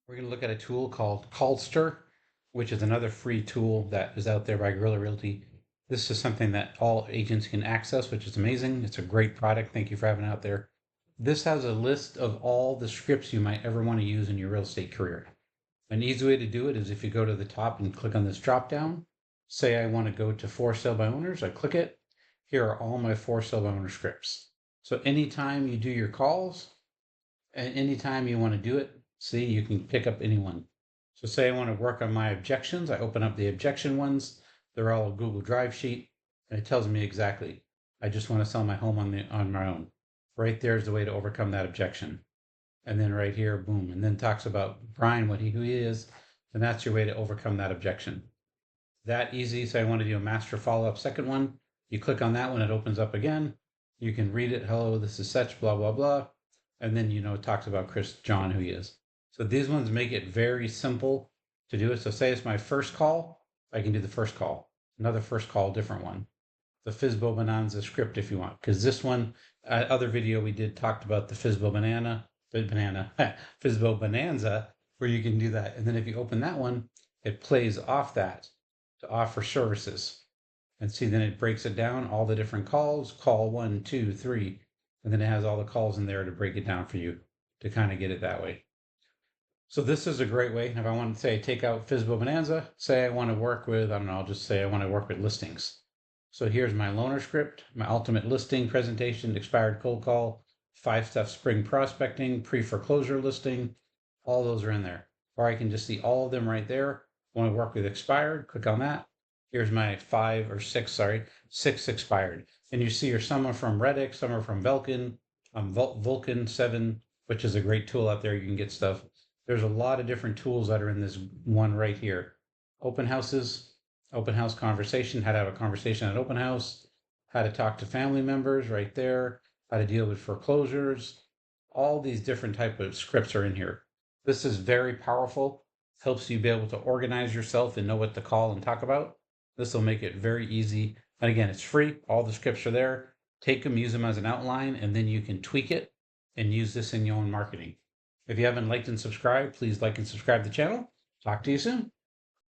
We're going to look at a tool called Callster, which is another free tool that is out there by Guerrilla Realty. This is something that all agents can access, which is amazing. It's a great product. Thank you for having it out there. This has a list of all the scripts you might ever want to use in your real estate career. An easy way to do it is if you go to the top and click on this drop down, say I want to go to for sale by owners, I click it. Here are all my for sale by owner scripts. So anytime you do your calls, and anytime you want to do it, see, you can pick up any one. So say I want to work on my objections. I open up the objection ones. They're all a Google Drive sheet, and it tells me exactly. I just want to sell my home on my own. Right there's the way to overcome that objection. And then right here, boom, and then talks about Brian, who he is, and that's your way to overcome that objection. That easy. So I want to do a master follow-up second one. You click on that one, it opens up again. You can read it. Hello, this is such, blah, blah, blah. And then, it talks about John, who he is. So these ones make it very simple to do it. So say it's my first call, I can do the first call, another first call, different one. The Fizbo Bonanza script if you want, because this one, other video we did talked about the Fizbo Fizbo Bonanza, where you can do that. And then if you open that one, it plays off that to offer services. And see, then it breaks it down, all the different calls, call 1, 2, 3, and then it has all the calls in there to break it down for you to kind of get it that way. So this is a great way. If I want to say, take out Fizbo Bonanza, say I want to work with, I don't know, I'll just say I want to work with listings. So here's my loaner script, my ultimate listing presentation, expired cold call, 5-step spring prospecting, pre-foreclosure listing, all those are in there. Or I can just see all of them right there. Want to work with expired, click on that. Here's my 6 expired. And you see, some are from Reddick, some are from Vulcan, Vulcan 7, which is a great tool out there. You can get stuff. There's a lot of different tools that are in this one right here. Open houses, open house conversation, how to have a conversation at open house, how to talk to family members right there, how to deal with foreclosures. All these different type of scripts are in here. This is very powerful, helps you be able to organize yourself and know what to call and talk about. This will make it very easy. And again, it's free. All the scripts are there. Take them, use them as an outline, and then you can tweak it and use this in your own marketing. If you haven't liked and subscribed, please like and subscribe to the channel. Talk to you soon.